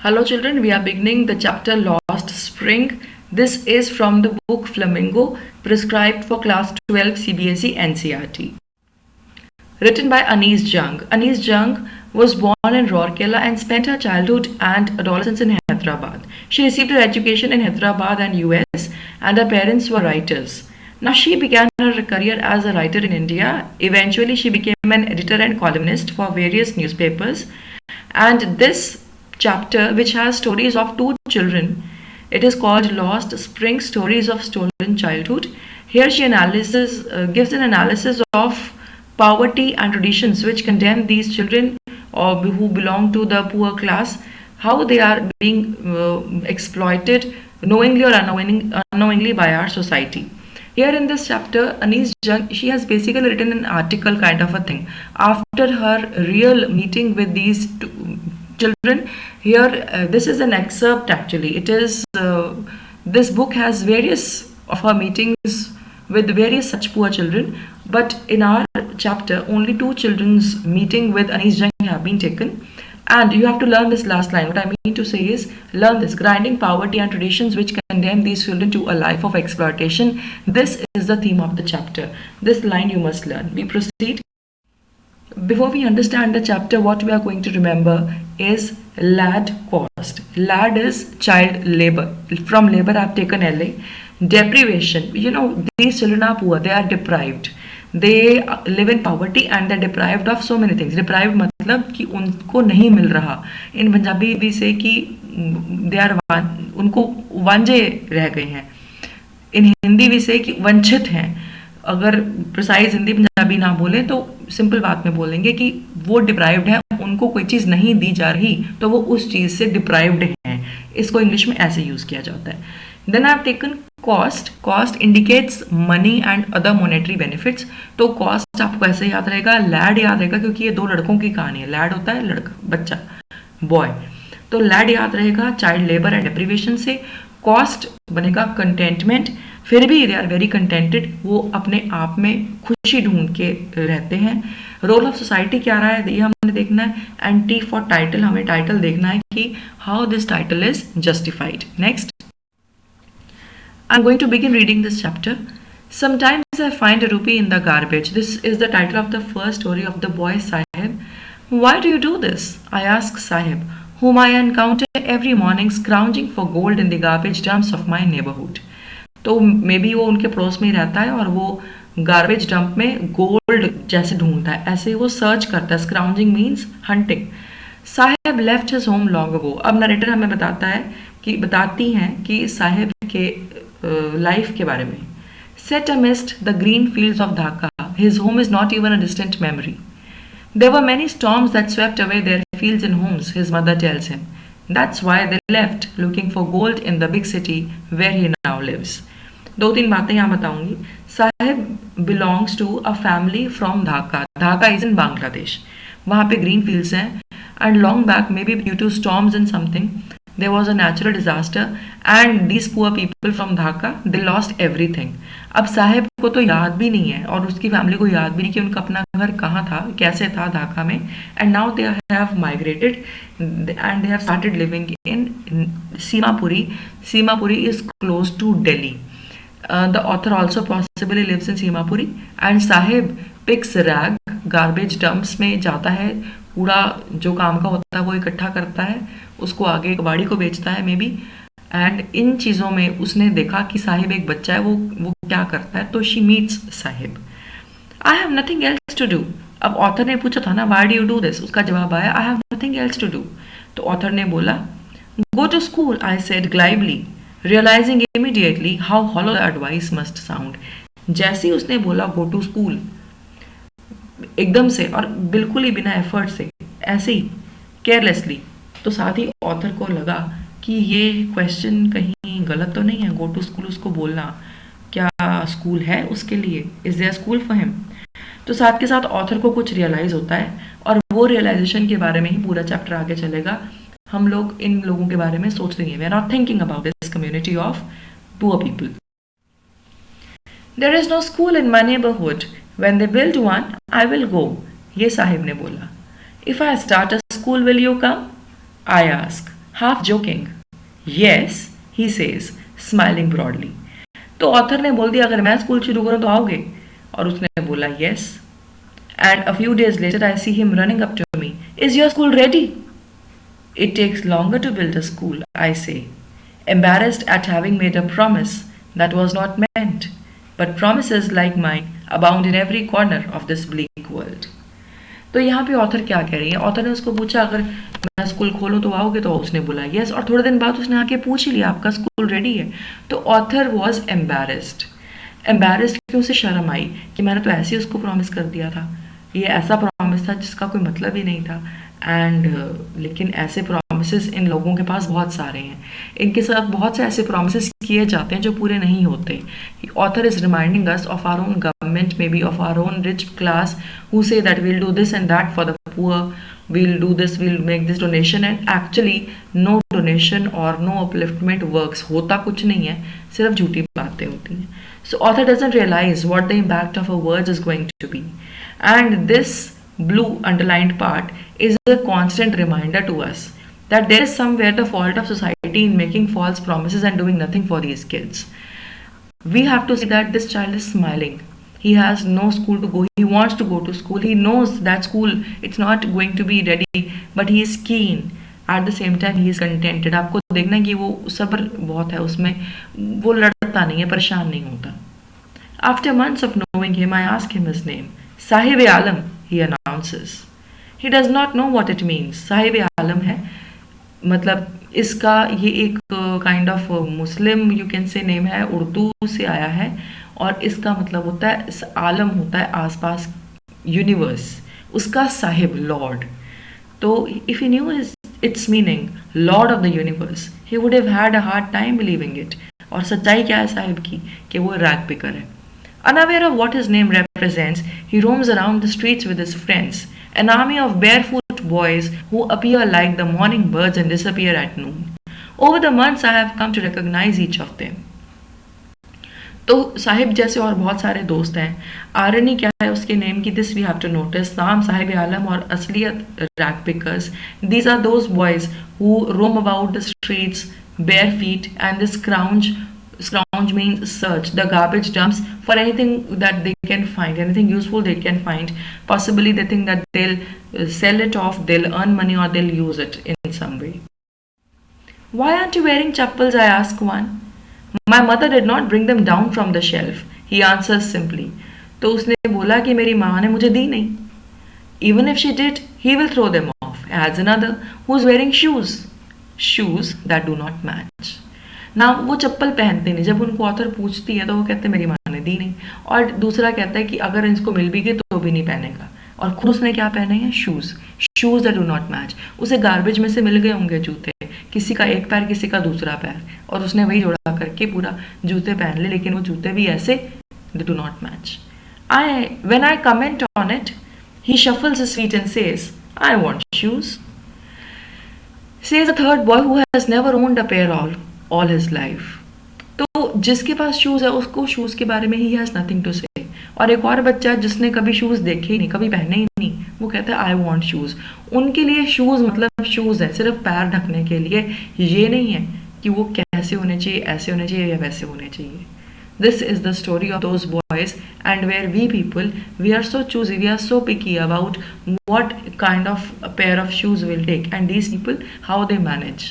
Hello, children. We are beginning the chapter Lost Spring. This is from the book Flamingo, prescribed for class 12 CBSE NCERT. Written by Anis Jung. Anis Jung was born in Rourkela and spent her childhood and adolescence in Hyderabad. She received her education in Hyderabad and US, and her parents were writers. Now, she began her career as a writer in India. Eventually, she became an editor and columnist for various newspapers. And this chapter, which has stories of two children, it is called Lost Spring Stories of Stolen Childhood. Here, she gives an analysis of poverty and traditions which condemn these children or who belong to the poor class, how they are being exploited knowingly or unknowingly by our society. Here in this chapter, Anis Jung, she has basically written an article kind of a thing. After her real meeting with these children, here this is an excerpt actually. It is, this book has various of her meetings with various such poor children, but in our chapter, only two children's meeting with Anis Jung have been taken. And you have to learn this last line. What I mean to say is, learn this. Grinding poverty and traditions which condemn these children to a life of exploitation. This is the theme of the chapter. This line you must learn. We proceed. Before we understand the chapter, what we are going to remember is lad cost. Lad is child labor. From labor I have taken LA. Deprivation. You know, these children are poor. They are deprived. They live in poverty and they're deprived of so many things. Deprived मतलब कि उनको नहीं मिल रहा. In Punjabi भी से कि they are उनको वांझे रह गए हैं. इन हिंदी भी से कि वंचित हैं. अगर प्रिसाइज हिंदी पंजाबी ना बोले तो सिंपल बात में बोलेंगे कि वो डिप्राइव्ड है, उनको कोई चीज़ नहीं दी जा रही तो वो उस चीज़ से डिप्राइव्ड हैं. इसको इंग्लिश में ऐसे यूज़ किया जाता है. Then I have taken cost. Cost indicates money and other monetary benefits. तो कॉस्ट आपको ऐसे याद रहेगा, लैड याद रहेगा क्योंकि ये दो लड़कों की कहानी है. लैड होता है लड़का, बच्चा, बॉय. तो लैड याद रहेगा चाइल्ड लेबर एंड डिप्रीवेशन से. कॉस्ट बनेगा कंटेंटमेंट. फिर भी दे आर वेरी कंटेंटेड. वो अपने आप में खुशी ढूंढ के रहते हैं. रोल ऑफ सोसाइटी क्या रहा है ये हमने देखना है. एंड टी फॉर टाइटल, हमें टाइटल देखना है कि how this title is justified. Next, I'm going to begin reading this chapter. Sometimes I find a rupee in the garbage. This is the title of the first story of the boy Sahib. Why do you do this? I ask Sahib, whom I encounter every morning scrounging for gold in the garbage dumps of my neighborhood. तो may be वो उनके पड़ोस में ही रहता है और वो garbage dump में गोल्ड जैसे ढूंढता है, ऐसे वो सर्च करता है. Scrounging means hunting. Saheb left his home long ago. अब नरेटर हमें बताती हैं कि साहिब के लाइफ के बारे में. Set amidst the green fields of Dhaka, his home is not even a distant memory. There were many storms that swept away their fields and homes, his mother tells him. That's why they left, looking for gold in the big city where he now lives. दो तीन बातें यहाँ बताऊंगी. Sahib belongs to a family from Dhaka. Dhaka is in Bangladesh. वहाँ पे green fields हैं. And long back, maybe due to storms and something, there was a natural disaster and these poor people from Dhaka, they lost everything. अब साहिब को तो याद भी नहीं है और उसकी फैमिली को याद भी नहीं कि उनका अपना घर कहाँ था, कैसे था ढाका में. and now they have migrated and they have started living in Simapuri. Simapuri is close to Delhi. The author also possibly lives in Simapuri. And Sahib picks rag, garbage dumps में जाता है, कूड़ा जो काम का होता है वो इकट्ठा करता है, उसको आगे कबाड़ी को बेचता है मे बी. एंड इन चीज़ों में उसने देखा कि साहिब एक बच्चा है, वो क्या करता है. तो she meets Saheb. I have nothing else to do. अब ऑथर ने पूछा था ना, why do you do this. उसका जवाब आया, I have nothing else to do. तो ऑथर ने बोला, go to school. I said glibly, realising immediately how hollow the advice must sound. जैसे ही उसने बोला गो टू स्कूल, एकदम से और बिल्कुल ही बिना एफर्ट से, ऐसे ही केयरलेसली, तो साथ ही ऑथर को लगा कि ये क्वेश्चन कहीं गलत तो नहीं है. गो टू स्कूल उसको बोलना, क्या स्कूल है उसके लिए, is there school for him. तो साथ के साथ ऑथर को कुछ रियलाइज होता है और वो रियलाइजेशन के बारे में ही पूरा चैप्टर आगे चलेगा. हम लोग इन लोगों के बारे में सोच रही हैं. We are not thinking about this community of poor people. There is no school in my neighbourhood. When they build one, I will go. ये साहिब ने बोला. If I start a school, will you come? I ask. half joking. Yes, he says, smiling broadly. तो author ने बोल दिया अगर मैं school शुरू करूं तो आओगे? और उसने बोला yes. And a few days later I see him running up to me. Is your school ready? It takes longer to build a school, I say, embarrassed at having made a promise that was not meant. But promises like mine abound in every corner of this bleak world. तो यहाँ पे author क्या कह रही है? Author ने उसको पूछा अगर मैं स्कूल खोलूँ तो आओगे? तो उसने बोला यस, और थोड़े दिन बाद उसने आके पूछ ही लिया आपका स्कूल रेडी है? तो ऑथर वॉज एम्बेरस्ड क्यों? से शर्म आई कि मैंने तो ऐसे ही उसको प्रॉमिस कर दिया था, ये ऐसा प्रॉमिस था जिसका कोई मतलब ही नहीं था। एंड लेकिन ऐसे प्रॉमिसेस इन लोगों के पास बहुत सारे हैं, इनके साथ बहुत से ऐसे प्रॉमिसेस किए जाते हैं जो पूरे नहीं होते। Author is reminding us of our own government, may be of our own rich class who say that we'll do this and that for the poor, we'll do this, we'll make this donation, and actually no donation or no upliftment works. होता कुछ नहीं है, सिर्फ झूठी बातें होती हैं। So author doesn't realize what the impact of her words is going to be, and this blue underlined part is a constant reminder to us that there is somewhere the fault of society in making false promises and doing nothing for these kids. We have to see that this child is smiling. He has no school to go. He wants to go to school. He knows that school it's not going to be ready, but he is keen. At the same time, he is contented. आपको देखना कि वो सब्र बहुत है उसमें, वो लड़ता नहीं है, परेशान नहीं होता. After months of knowing him, I ask him his name. Sahib Alam, he announces. He does not know what it means. Sahib Alam है, मतलब इसका ये एक kind of Muslim you can say name है, उर्दू से आया है, और इसका मतलब होता है, आलम होता है आसपास, यूनिवर्स, उसका साहिब लॉर्ड। तो if he new it's meaning Lord of the universe, he would have had a hard time believing it. और सच्चाई क्या है साहिब की कि वो रैग पिकर है। Unaware of what his name represents, he roams around the streets with his friends, an army of barefoot boys who appear like the morning birds and disappear at noon. Over the months, I have come to recognize each of them. तो साहिब जैसे और बहुत सारे दोस्त हैं। आरनी क्या है उसके नेम की, this we have to notice. नाम साहिब आलम और असलियत rag pickers, these are those boys who roam about the streets bare feet, and this scrounge means search the garbage dumps for anything that they can find, anything useful they can find. Possibly they think that they'll sell it off, they'll earn money, or they'll use it in some way. Why aren't you wearing chappals? I ask one. My mother did not bring them down from the shelf, he answers simply. तो उसने बोला कि मेरी माँ ने मुझे दी नहीं. Even if she did, he will throw them off, adds another, who's wearing shoes that do not match. ना वो चप्पल पहनते नहीं, जब उनको ऑथर पूछती है तो वो कहते हैं मेरी माँ ने दी नहीं, और दूसरा कहता है कि अगर इसको मिल भी गई तो भी नहीं पहनेगा, और खुद उसने क्या पहने हैं, shoes that do not match. उसे गार्बेज में से मिल गए होंगे जूते, किसी का एक पैर किसी का दूसरा पैर, और उसने वही जोड़ा करके पूरा जूते पहन ले, लेकिन वो जूते भी ऐसे they do not match. When I comment on it, he shuffles his feet and says, I want shoes. Says a third boy who has never owned a pair all his life. तो जिसके पास shoes है उसको shoes के बारे में he has nothing to से। और एक और बच्चा जिसने कभी शूज़ देखे ही नहीं, कभी पहने ही नहीं, वो कहता है आई वॉन्ट शूज़। उनके लिए शूज़ मतलब शूज़ है, सिर्फ पैर ढकने के लिए, ये नहीं है कि वो कैसे होने चाहिए, ऐसे होने चाहिए या वैसे होने चाहिए। This is the story of those boys, and where we people, we are so choosy, we are so picky about what kind of a pair of shoes we'll take, and these people, how they manage.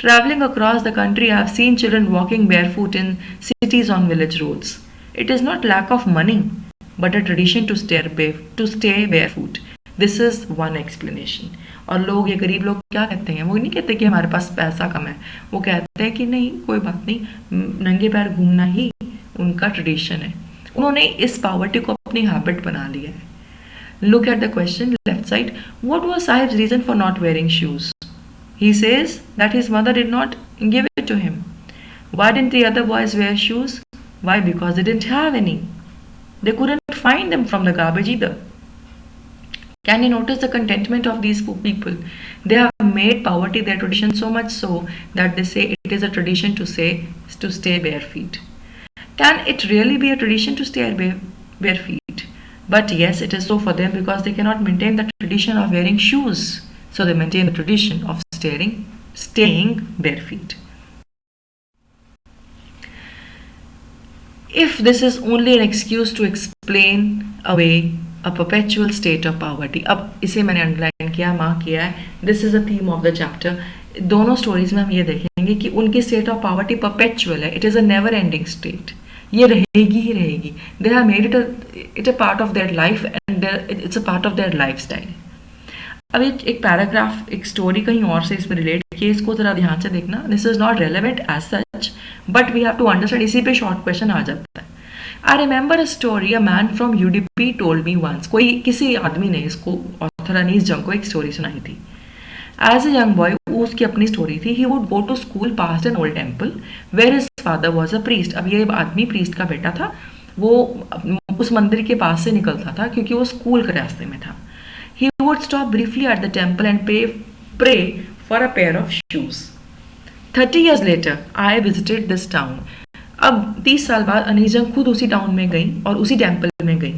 Traveling across the country, I have seen children walking barefoot in cities on village roads. It is not lack of money, but a tradition to stay barefoot. This is one explanation. और लोग, ये गरीब लोग क्या कहते हैं, वो नहीं कहते कि हमारे पास पैसा कम है, वो कहते हैं कि नहीं कोई बात नहीं, नंगे पैर घूमना ही उनका ट्रेडिशन है। उन्होंने इस पॉवर्टी को अपनी हैबिट बना लिया है। Look at the question left side, what was Saheb's reason for not wearing shoes? He says that his mother did not give it to him. Why didn't the other boys wear shoes? Why? Because they didn't have any. They couldn't find them from the garbage either. Can you notice the contentment of these people? They have made poverty their tradition, so much so that they say it is a tradition to stay bare feet. Can it really be a tradition to stay bare feet? But yes, it is so for them because they cannot maintain the tradition of wearing shoes. So they maintain the tradition of staying staying bare feet. If this is only an excuse to explain away a perpetual state of poverty, अब इसे मैंने underline किया, mark किया है, this is a theme of the chapter. दोनों stories में हम ये देखेंगे कि उनकी स्टेट ऑफ पॉवर्टी परपेचुअल है, it is a never ending state, ये रहेगी ही रहेगी. They have made it a part of their life and it's a part of their life style. अब एक पैराग्राफ, एक स्टोरी कहीं और से इसमें रिलेट किए, इसको ज़रा ध्यान से देखना. This is not relevant as such, but we have to understand. इसी पे शॉर्ट क्वेश्चन आ जाता है. I remember a story, a man from Udipi told me once. कोई किसी आदमी ने इसको, ऑथर अनीस जंग को एक स्टोरी सुनाई थी. एज अ यंग बॉय, उसकी अपनी स्टोरी थी. He would go to school past an old temple where his father was a priest. अब ये आदमी प्रीस्ट का बेटा था. वो उस मंदिर के पास से निकलता था क्योंकि वो स्कूल के रास्ते में था. He would stop briefly at the temple and pray for a pair of shoes. 30 years later, I visited this town. अब 30 साल बाद अनीजंग खुद उसी टाउन में गई और उसी टेम्पल में गई,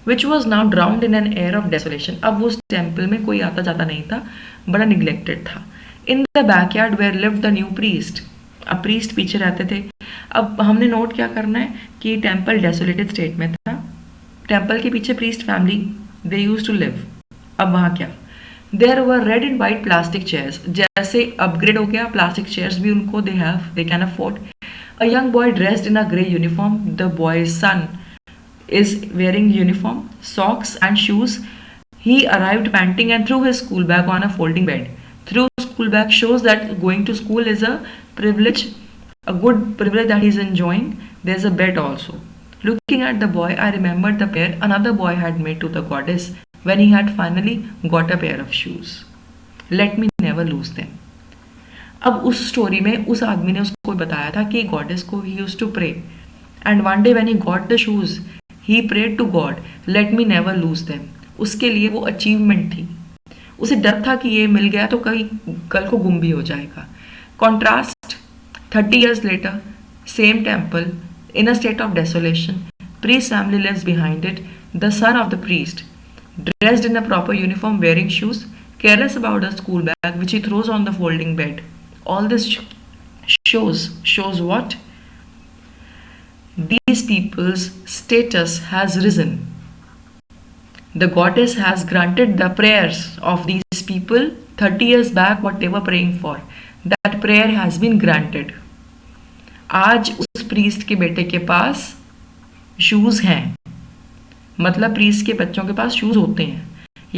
which was now drowned in an air of desolation. अब उस टेम्पल में कोई आता जाता नहीं था, बड़ा निगलेक्टेड था. In the backyard where lived the new priest. अब प्रीस्ट पीछे रहते थे. अब हमने नोट क्या करना है कि टेम्पल डेसोलेटेड स्टेट में था. टेम्पल के पीछे priest family, they used to live. अब वहाँ क्या, there were red and white plastic chairs. जैसे अपग्रेड हो गया, प्लास्टिक चेयर्स भी उनको they can afford. A young boy dressed in a grey uniform. The boy's son is wearing uniform, socks and shoes. He arrived panting and threw his school bag on a folding bed. Threw school bag shows that going to school is a privilege, a good privilege that he is enjoying. There's a bed also. Looking at the boy, I remembered the prayer another boy had made to the goddess when he had finally got a pair of shoes. Let me never lose them. अब उस story में उस आदमी ने उसको बताया था कि गॉडेस को he used to pray, and one day when he got the shoes, he prayed to God, let me never lose them. उसके लिए वो अचीवमेंट थी. उसे डर था कि ये मिल गया तो कल को गुम भी हो जाएगा. Contrast, 30 years later, same temple, in a state of desolation, priest family lives behind it. The son of the priest, dressed in a proper uniform, wearing shoes, careless about a school bag which he throws on the folding bed. All this shows what? These people's status has risen. The goddess has granted the prayers of these people 30 years back, what they were praying for. That prayer has been granted. आज उस priest के बेटे के पास shoes हैं, मतलब priest के बच्चों के पास शूज होते हैं.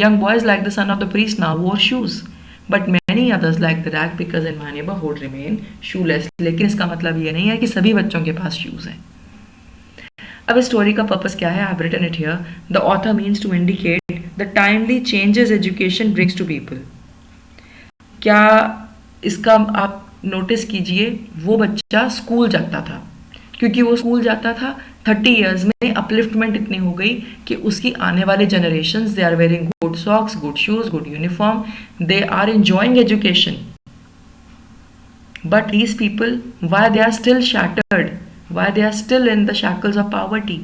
Young boys like the son of the priest now wore shoes, but many others like the rag pickers in my neighborhood remain shoeless. लेकिन इसका मतलब ये नहीं है कि सभी बच्चों के पास शूज हैं. अब स्टोरी का पर्पस क्या है? I have written it here. The author means to indicate the timely changes education brings to people. क्या इसका आप नोटिस कीजिए, वो बच्चा स्कूल जाता था. क्योंकि वो स्कूल जाता था, 30 ईयर्स में अपलिफ्टमेंट इतनी हो गई कि उसकी आने वाले generation, they are wearing good socks, good shoes, good uniform, they are enjoying education. But these people, why they are still shattered, why they are still in the shackles of poverty?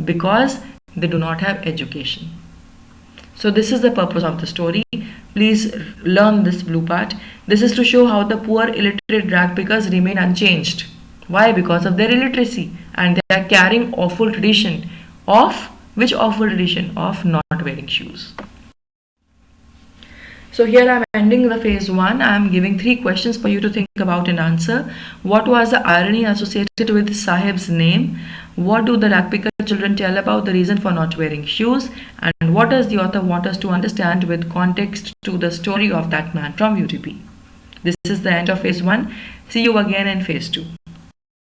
Because they do not have education. So this is the purpose of the story. Please learn this blue part. This is to show how the poor illiterate rag pickers remain unchanged. Why? Because of their illiteracy, and they are carrying awful tradition of, which awful tradition? Of not wearing shoes. So here I am ending the phase 1. I am giving 3 questions for you to think about and answer. What was the irony associated with Sahib's name? What do the ragpicker children tell about the reason for not wearing shoes? And what does the author want us to understand with context to the story of that man from UTP? This is the end of phase 1. See you again in phase 2.